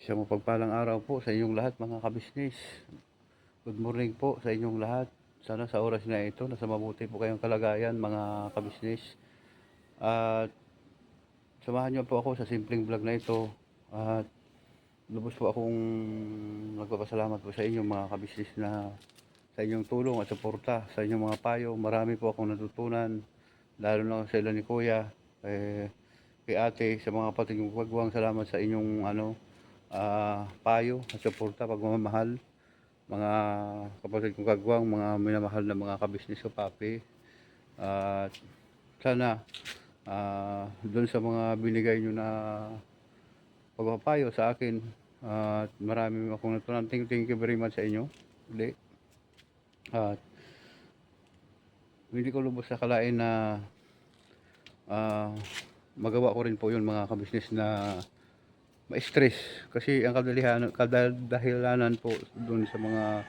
Isang mapagpalang araw po sa inyong lahat mga kabisnes. Good morning po sa inyong lahat. Sana sa oras na ito, nasa mabuti po kayong kalagayan mga kabisnes. At samahan niyo po ako sa simpleng vlog na ito. At lubos po akong nagpapasalamat po sa inyong mga kabisnes na sa inyong tulong at suporta, sa inyong mga payo. Marami po akong natutunan, lalo na sa ilan ni Kuya, kay ate, sa mga kapatid kong kagwang. Salamat sa inyong payo at suporta, pagmamahal. Mga kapatid kong kagwang, mga minamahal na mga kabisnes ko, papi. At sana doon sa mga binigay nyo na pagpapayo sa akin, at marami akong natutunan. Thank you very much sa inyo. At hindi ko lubos sa kalain na magawa ko rin po yun mga kabisnes, na ma-stress. Kasi ang kadahilanan po doon sa mga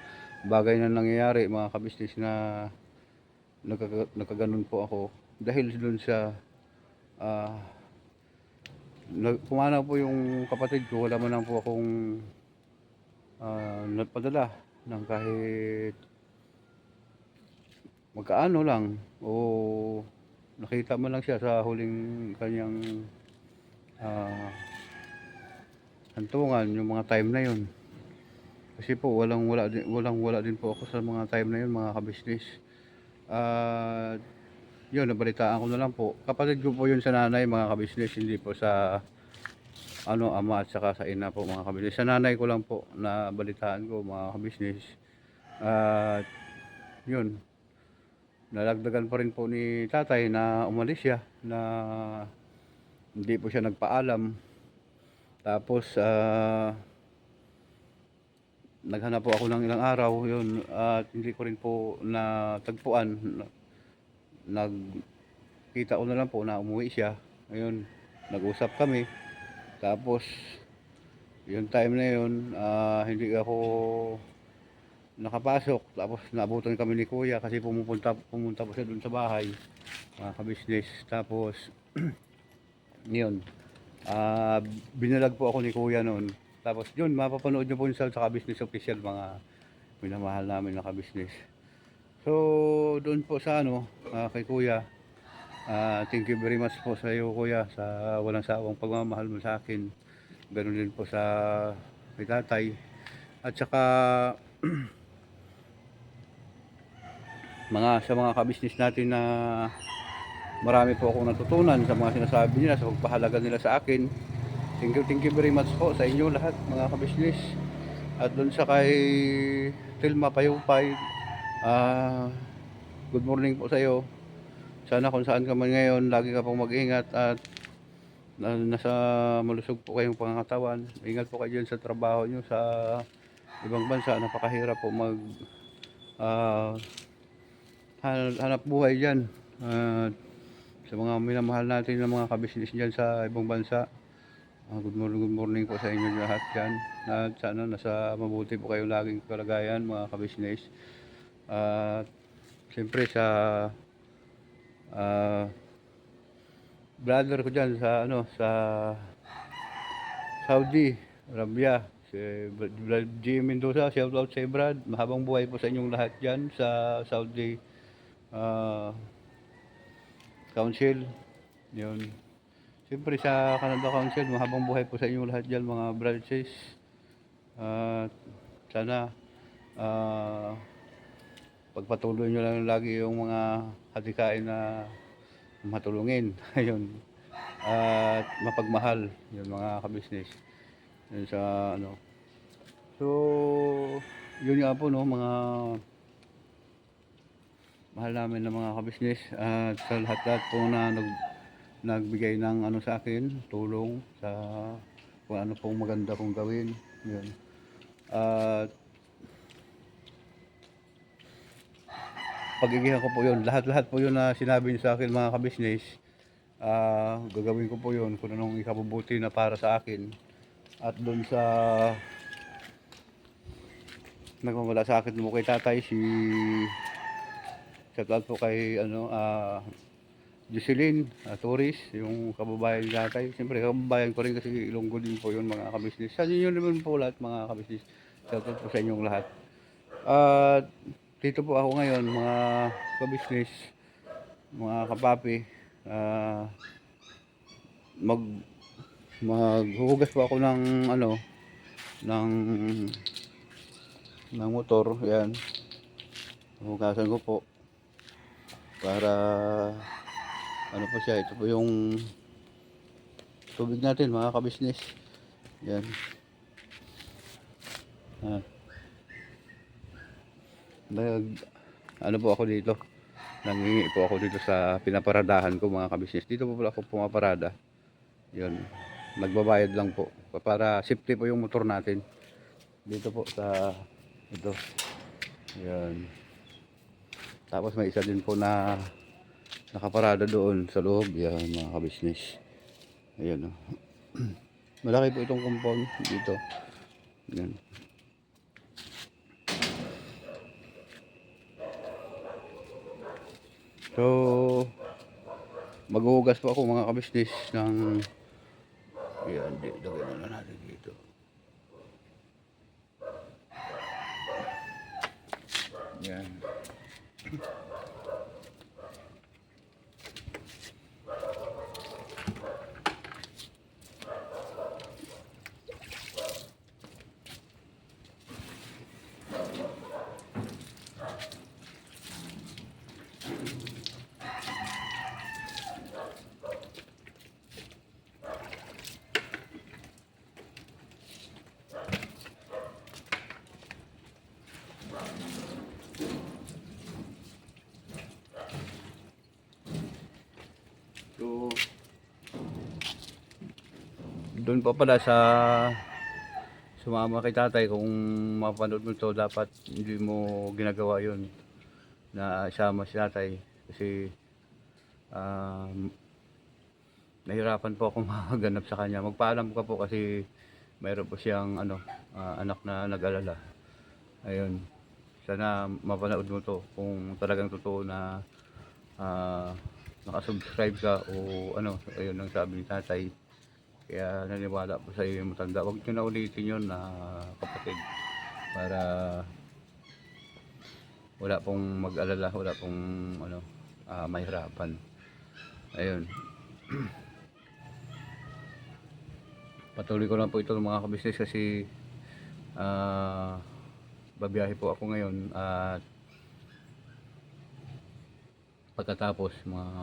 bagay na nangyayari mga kabisnes, na nagkaganon po ako dahil doon sa pumanaw po yung kapatid ko. Wala man lang po akong nagpadala ng kahit magkaano lang, o nakita mo lang siya sa huling kanyang hantungan, yung mga time na yun. Kasi po walang wala din po ako sa mga time na yun mga kabisnes. At yun, nabalitaan ko na lang po. Kapatid ko po yun sa nanay mga kabisnes, hindi po sa ama at saka sa ina po mga kabisnes. Sa nanay ko lang po na balitaan ko mga kabisnes. At yun, nalagdagan pa rin po ni tatay na umalis siya, na hindi po siya nagpaalam. Tapos naghanap po ako ng ilang araw yun, at hindi ko rin po natagpuan. Nagkita ko na lang po na umuwi siya. Ayun, nag-usap kami. Tapos yung time na yun, hindi ako nakapasok. Tapos naabutan kami ni Kuya kasi pumunta po siya dun sa bahay, mga kabisnes. Tapos yun, binalag po ako ni Kuya noon. Tapos yun, mapapanood nyo po yun sa Kabisnes Official, mga minamahal namin na kabisnes. So doon po sa kay Kuya, thank you very much po sa iyo Kuya, sa walang sawang pagmamahal mo sa akin. Ganoon din po sa kay tatay. At saka sa mga kabisnes natin, na marami po akong natutunan sa mga sinasabi nila, sa pagpahalaga nila sa akin. Thank you very much po sa inyo lahat mga kabisnes. At doon sa kay Tilma Payupay, good morning po sa iyo. Sana kung saan ka man ngayon, lagi ka pong mag-ingat, at nasa malusog po kayong pangangatawan. Ingat po kayo dyan sa trabaho nyo sa ibang bansa. Napakahirap po hanap buhay dyan. Sa mga minamahal natin ng mga kabisnes dyan sa ibang bansa, good morning po sa inyo lahat dyan. At sana nasa mabuti po kayong laging kalagayan mga kabisnes. At siyempre sa brother ko dyan sa sa Saudi Arabia, si Brad G. Mendoza, shout out sa Brad. Mahabang buhay po sa inyong lahat dyan sa Saudi Council. Yun, siyempre sa Canada Council, mahabang buhay po sa inyong lahat dyan mga brothers. At sana pagpatuloy nyo lang lagi yung mga hadikain na matulungin. Ayun, at mapagmahal yung mga kabisnes yun sa so yun nga po mga mahal namin na mga kabisnes. At sa lahat po na nagbigay ng sa akin, tulong sa kung ano pong maganda kong gawin. Yun, at pagigihan ko po yun, lahat po yun na sinabi niyo sa akin mga kabisnes. Gagawin ko po yun kung anong ikabubuti na para sa akin. At doon sa nagmamala sa akin mo kay tatay, si shout out po kay Jocelyn Torres, yung kababayan ni tatay. Siyempre kababayan ko rin kasi Ilonggo din po yun mga kabisnes. Sa inyo naman po lahat mga kabisnes. Shoutout po sa inyong lahat. At dito po ako ngayon mga kabisnes, mga kapapi. Ah, mag maghuhugas po ako ng ng motor. Yan, hugasan ko po para ano po siya. Ito po yung tubig natin mga kabisnes. Yan. Nag ano po ako dito, nangingi po ako dito sa pinaparadahan ko mga kabisnes. Dito po pala ako pumaparada. Yun, nagbabayad lang po para safety po yung motor natin dito po sa ito. Yan, tapos may isa din po na nakaparada doon sa loob. Yan mga kabisnes. Ayan, oh. Malaki po itong compound dito. Yan. So maghuhugas po ako mga kabisnes ng yan, lagyan na natin dito. Yan. So doon pa pala sa sumama kay tatay, kung mapanood mo to, dapat hindi mo ginagawa yun na isama si tatay kasi nahirapan po ako maganap sa kanya. Magpaalam ka po kasi mayroon po siyang anak na nag-alala. Ayun, sana mapanood mo to kung talagang totoo na nakasubscribe ka o ayun ang sabi ni tatay. Kaya naniwala po sa iyo yung matanda. Huwag nyo na ulitin yun na kapatid, para wala pong mag-alala, wala pong mahirapan. Ayun. Patuloy ko lang po ito mga kabisnes kasi babiyahe po ako ngayon at pagkatapos mga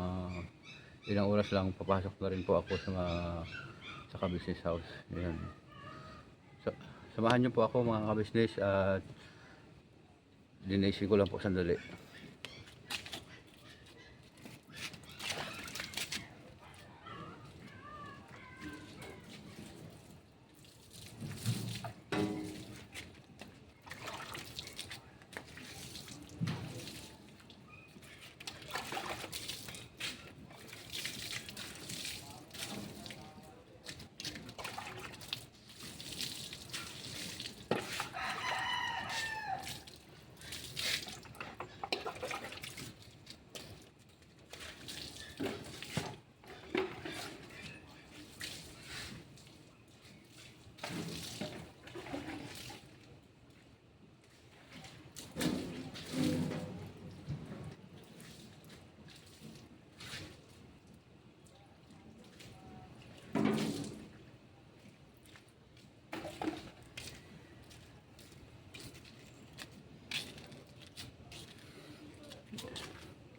ilang oras lang papasok na rin po ako sa kabisnes house. Ayan. So, samahan nyo po ako mga kabisnes at linisin ko lang po sandali.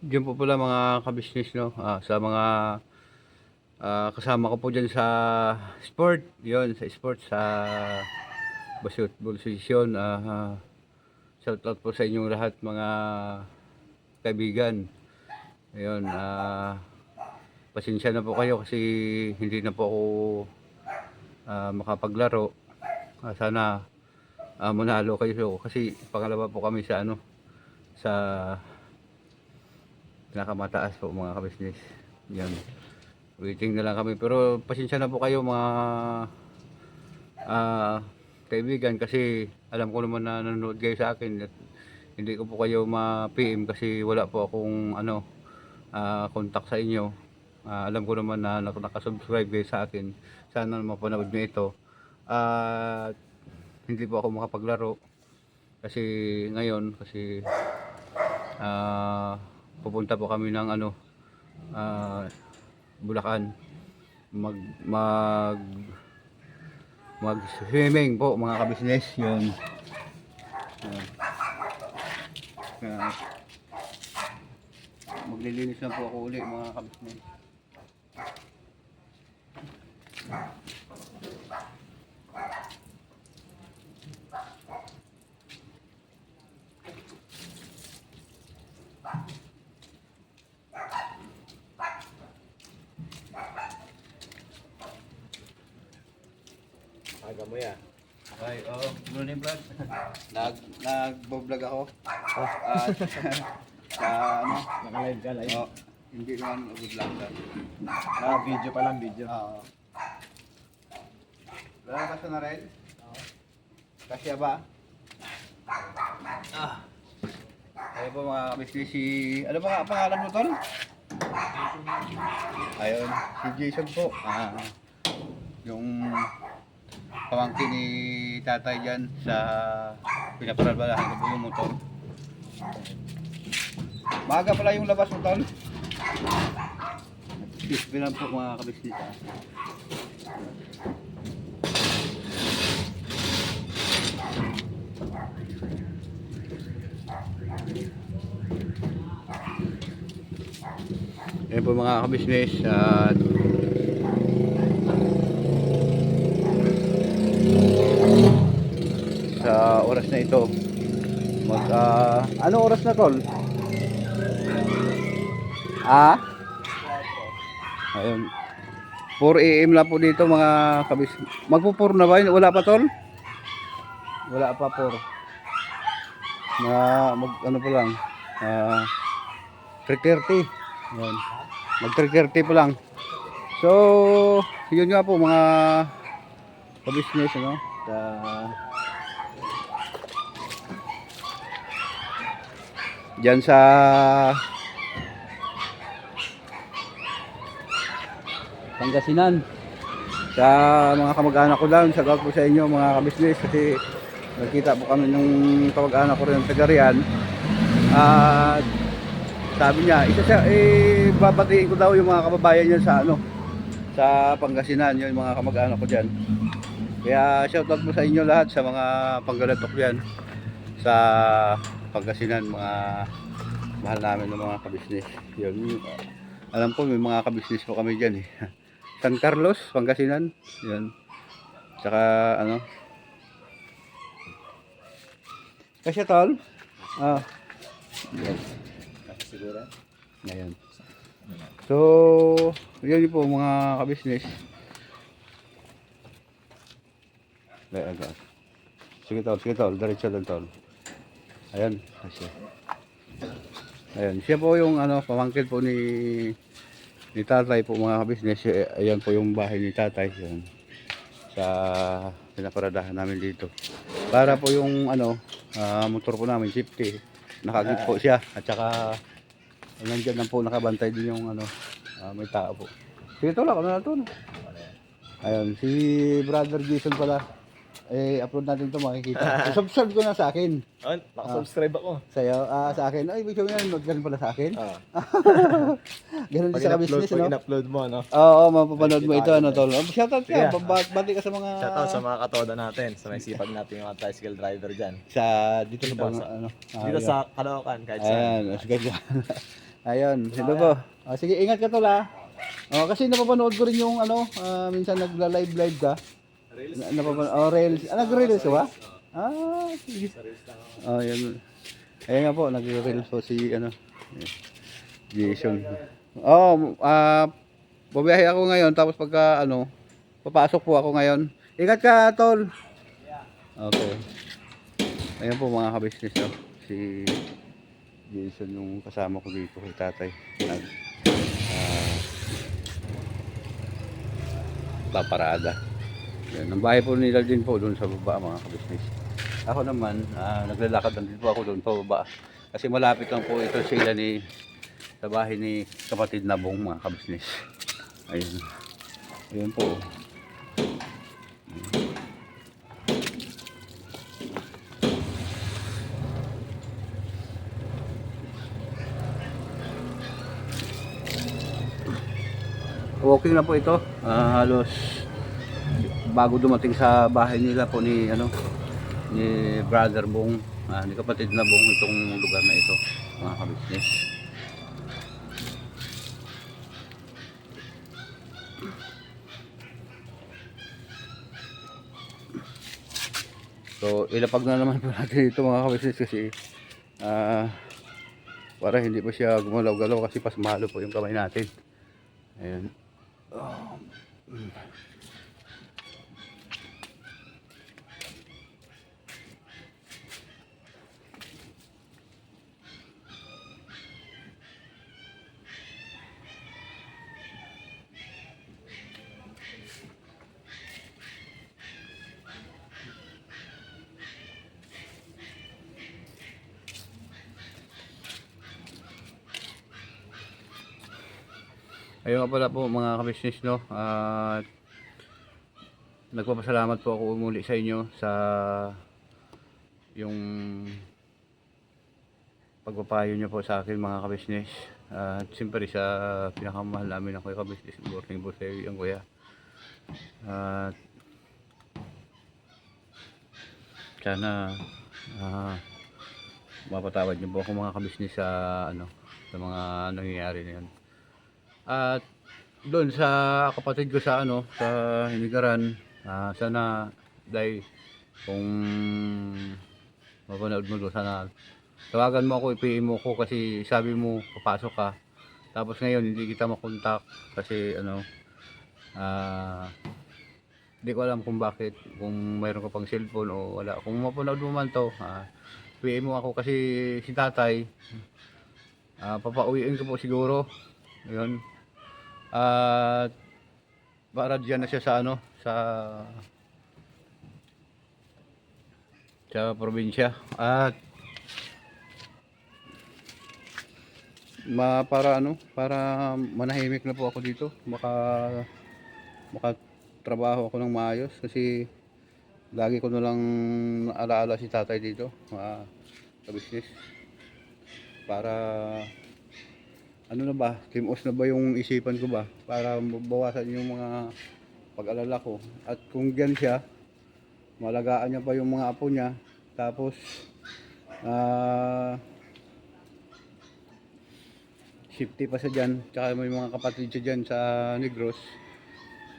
Diyan po pala mga kabisnes, no, sa mga kasama ko po dyan sa sport, yon sa sport, sa basketball season. Shout out po sa inyong lahat mga kaibigan. Ayun, pasensya na po kayo kasi hindi na po ako makapaglaro. Sana manalo kayo kasi pangalawa po kami sa sa pinakamataas po mga kabisnes. Yan, waiting na lang kami, pero pasensya na po kayo mga kaibigan kasi alam ko naman na nanonood kayo sa akin at hindi ko po kayo ma-PM kasi wala po akong contact sa inyo. Alam ko naman na nakasubscribe kayo sa akin. Sana mapanood nyo ito. At hindi po ako makapaglaro kasi ngayon pupunta po kami ng Bulacan mag swimming po mga kabisnes yun. Kaya, maglilinis lang po ako uli mga kabisnes. Aga mo yan. Ay, morning vlog. Nag-vlog ako. At sa Naka-live ka, live. hindi naman vlog lang. Video pa lang, video. Lalabas na rin? Kasya ba? Ayun po mga kabisnes ano ba nga pangalan mo tol? Ayun, si Jason po. Yung pamangkin ni tatay dyan sa pinaparabalahan ko po yung motor. Maaga pala yung labas mo tol. Excuse me lang po mga kabisnes Ayan po mga kabisnes at sa oras na ito ano oras na tol? Ayun 4 AM lang po dito mga kabisnes. Magpo-4 na ba yun? Wala pa tol? Wala pa 4 ano pa lang 3:30 yan. Mag 3:30 pa lang. So yun nga po mga kabisnes dyan sa Pangasinan sa mga kamag-anak ko lang, shout out po sa inyo mga kabisnes kasi nagkita po kami nung kamag-anak ko rin sa Garian at sabi niya babatiin ko daw yung mga kababayan niya sa Pangasinan, yung mga kamag-anak ko dyan. Kaya shout out po sa inyo lahat sa mga panggalatok dyan sa Pangasinan, mga mahal namin ng mga kabisnes yun. Alam ko may mga kabisnes po kami dyan San Carlos, Pangasinan yun. Tsaka kasi tol yes. Siguro? Ngayon. So, yun po mga kabisnes. Sige tol, diretso lang tol. Ayan, siya po yung pamangkin po ni tatay po mga kabisnes. Ayan po yung bahay ni tatay. Yun. Sa pinaparadahan namin dito. Para po yung motor po namin, safety. Nakagit po siya. At saka nandiyan lang po nakabantay din yung may tao po. Sige tol, ako na to. Ayun, si Brother Jason pala. Upload natin ito makikita. Subscribe ko na sa akin. Nakasubscribe ako. Sa'yo, sa akin. Ay, ibig sabihin yan, ganun pala sa akin. Ganun din sa business, Pag in-upload mo, Oo, mapapanood mo ito, tol. Shoutout ka, bati ka sa mga... Shoutout sa mga katoda natin, sa may sipag natin yung mga tricycle driver dyan. Dito sa Dito sa Caloocan, kahit saan. Ayun, hello po. Sige, ingat ka tol kasi napapanood ko rin yung minsan nagla-live ka. Reels. Nag-reels ka ba? Sige. Yan. Ayan nga po, nag-reels po si Jason. Babiyahe ako ngayon tapos pagka papasok po ako ngayon. Ingat ka, tol. Okay. Ayan po mga kabisnes si Jason yung kasama ko dito kay tatay. Paparada. Yan, ang bahay po nila din po doon sa baba mga kabisnes. Ako naman, naglalakad lang din po ako doon pa baba. Kasi malapit lang po ito sa bahay ni kapatid na Bong mga kabisnes. Ayun. Ayun po. Walking na po ito. Halos bago dumating sa bahay nila po ni ni Brother Bong, ni kapatid na Bong, itong lugar na ito, mga kabisnes. So ilapag na naman po natin ito, mga kabisnes, kasi para hindi pa siya gumalaw-galaw, kasi pasmalo po yung kamay natin. Ayun. Ayun nga pala po, mga kabisnes, no, at nagpapasalamat po ako muli sa inyo sa yung pagpapayo nyo po sa akin, mga kabisnes. At siyempre sa pinakamahal namin ako, kabisnes, morning po sa iyo, yung kuya. At sana mapatawad nyo po ako, mga kabisnes, sa sa mga nangyayari na yun. At doon sa kapatid ko sa sa Hinigaran, sana dahil kung mapanood mo doon, sana tawagan mo ako, i-PM mo ko, kasi sabi mo papasok ka, tapos ngayon hindi kita makontak kasi hindi ko alam kung bakit, kung mayroon ka pang cellphone o wala. Kung mapanood mo man to, PM mo ako, kasi si tatay, papauwiin ko po siguro. Ayun. At para diyan na siya sa sa probinsya. At para manahimik na po ako dito, makatrabaho ako ng maayos, kasi lagi ko na lang alaala si tatay dito, kabisnes. Para na ba, timos na ba yung isipan ko ba, para mabawasan yung mga pag-alala ko. At kung diyan siya, malagaan niya pa yung mga apo niya, tapos safety pa siya dyan, tsaka may mga kapatid siya dyan sa Negros.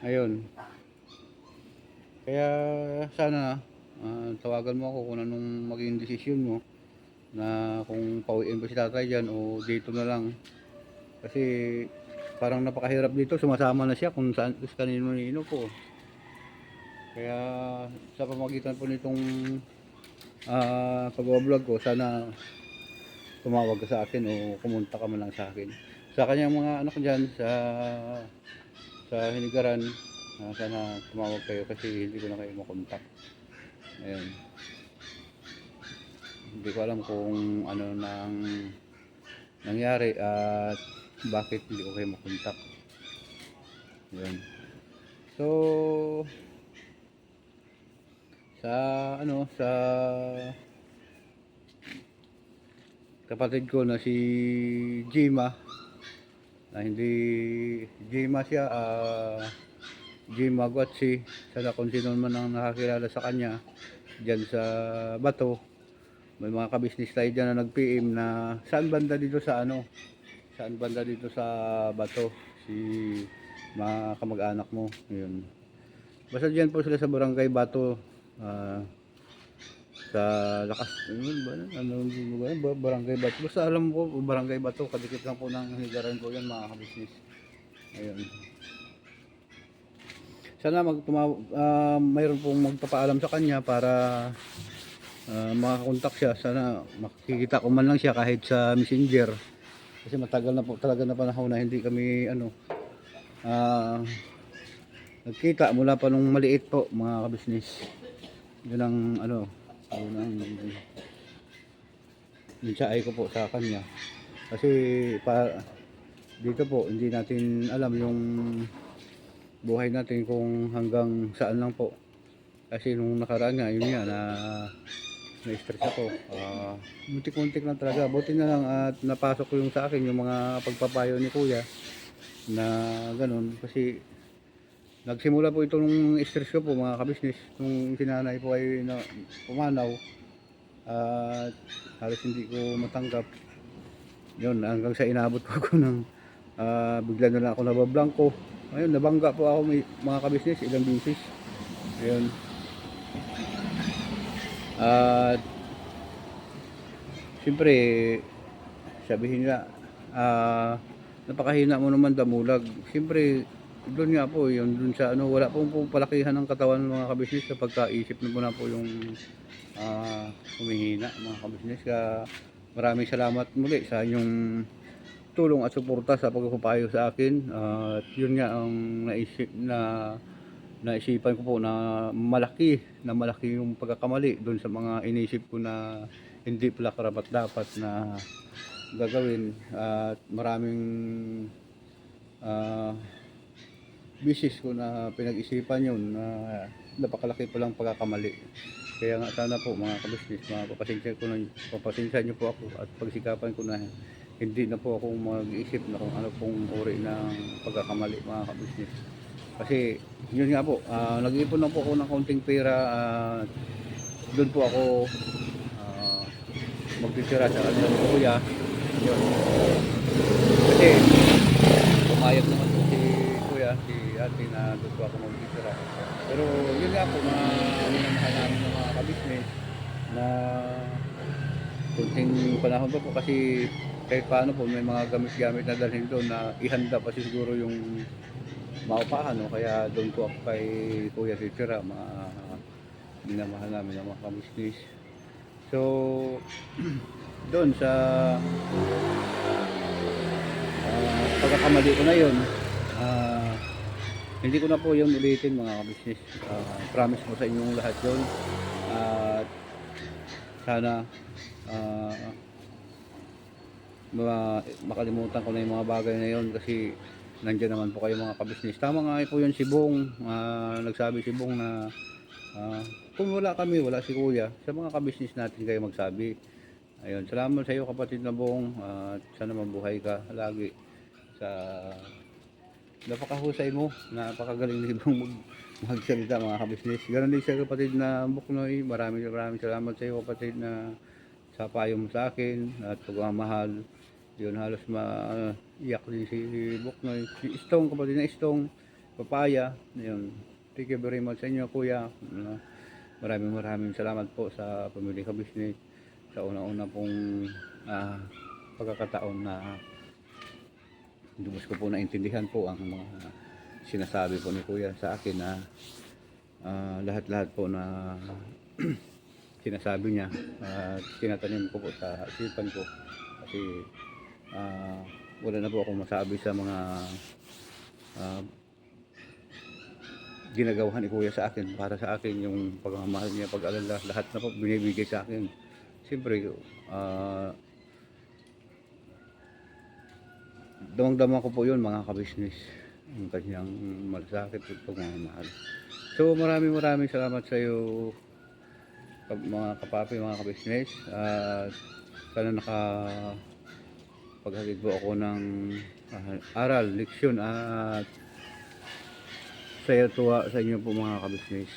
Ayun, kaya sana tawagan mo ako kung anong maging desisyon mo, na kung pauwiin ba si tatay dyan o dito na lang. Kasi parang napakahirap dito, sumasama na siya kung saan, kanino po. Kaya sa pamagitan po nitong pag-vlog ko, sana tumawag ka sa akin o kumunta ka man lang sa akin. Sa kanyang mga anak dyan sa Hinigaran, sana tumawag kayo, kasi hindi ko na kayo makontak. Ayun. Hindi ko alam kung ano nang nangyari at bakit hindi ko kayo makontak. Ayun. So sa kapatid ko na si Jima, na hindi Jima siya, Jima Guatsi, sana kung sino man ang nakakilala sa kanya dyan sa Bato, may mga kabisnes tayo dyan na nag-PM na saan banda dito sa Bato si mga kamag-anak mo. Yun, basta dyan po sila sa Barangay Bato, sa lakas Barangay Bato, basta alam ko Barangay Bato, kadikit lang po ng Hinigaran ko yan, mga kabisnes. Ayun, sana mayroon pong magpapaalam sa kanya para makakontak siya. Sana makikita ko man lang siya kahit sa Messenger, kasi matagal na po talaga na panahon na hindi kami nagkita, mula pa nung maliit po, mga kabisnes. Yun ang ay ko po sa kanya, kasi dito po hindi natin alam yung buhay natin kung hanggang saan lang po. Kasi nung nakaraan nga, yun nga, na-stress ako. Muntik-muntik lang talaga. Buti na lang at napasok ko yung sa akin, yung mga pagpapayo ni kuya na ganun. Kasi nagsimula po itong stress ko po mga kabisnes. Nung sinanay po ay pumanaw at halos hindi ko matanggap. Yun, hanggang sa inabot po ako ng bigla na lang ako nabablangko. Ayun, nabangga po ako mga kabisnes, ilang beses. Ayun. At siyempre, sabihin nga, napakahina mo naman damulag. Siyempre, doon nga po, yun, doon sa ano, wala pong palakihan ng katawan ng mga kabisnes sa pagkaisip mo na po yung humihina mga kabisnes. Kaya maraming salamat muli sa inyong tulong at suporta sa pagpapayo sa akin. At yun nga ang naisipan ko po na malaki yung pagkakamali doon sa mga inisip ko na hindi pala karapat dapat na gagawin. At maraming bisis ko na pinag-isipan yun na napakalaki pa lang pagkakamali. Kaya nga sana po mga kabisnes, papasensya nyo po ako at pagsikapan ko na hindi na po ako mag-iisip na kung ano pong uri ng pagkakamali mga kabisnes. Kasi yun nga po, nag-iipon na po ako ng kaunting pera at doon po ako magtitira sa kanila ni kuya. Yun. Kasi pumayag naman po si kuya, si ate na doon po ako magtitira. Pero yun nga po, minamahal namin ng mga kabisnes na kunting panahon pa po kasi kahit paano po may mga gamit-gamit na dalhin doon na ihanda pa siguro yung maupahan, no? Kaya doon po ako kay kuya titira, mga minamahal namin ng mga kabisnes. So doon sa pagkakamali ko na yun, hindi ko na po yun ulitin mga kabisnes. Promise ko sa inyong lahat yun. At sana makalimutan ko na yung mga bagay na yun kasi nandiyan naman po kayo mga kabisnes. Tama nga po yun si Bong, nagsabi si Bong na kung wala kami, wala si kuya, sa mga kabisnes natin kayo magsabi. Ayun, salamat sa iyo kapatid na Bong, at sana mabuhay ka lagi sa napakahusay mo, napakagaling ni Bong magsalita mga kabisnes. Ganon din sa kapatid na Buknoy, maraming salamat sa iyo kapatid na sa payo mo sa akin at pagmamahal. Yun, halos maiyak din si Buknoy, si Istong, kapatid na Istong Papaya. Yun, thank you very much sa inyo kuya. Maraming salamat po sa pamilya kabisnes sa una-una pong pagkakataon na lubos ko po naintindihan po ang mga sinasabi po ni kuya sa akin na lahat-lahat po na sinasabi niya at tinatanim ko po sa isipan ko kasi wala na po akong masabi sa mga ginagawa ni kuya sa akin. Para sa akin yung pagmamahal niya, pag-alala, lahat na po binibigay sa akin. Siyempre damang-dama ko po yun mga kabisnes, yung kanyang malasakit at pagmamahal. So maraming salamat sa iyo mga kapapi, mga kabisnes, at sana nakapaghatid po ako ng aral, leksyon at saya tuwa sa inyo po mga kabisnes.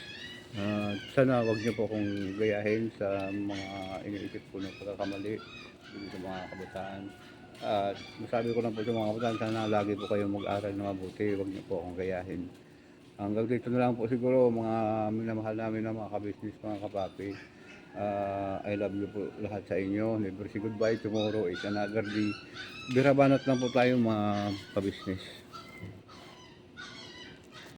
Sana wag niyo po akong gayahin sa mga iniisip ko na pagkakamali dito sa mga kabataan. At masabi ko lang po sa mga kabataan, sana lagi po kayong mag-aral na mabuti, wag niyo po akong gayahin. Hanggang dito na lang po siguro mga minamahal namin na mga kabisnes, mga kapapi. I love you po lahat sa inyo. Never say goodbye, tomorrow is another day. Birabanat lang po tayo mga kabisnes.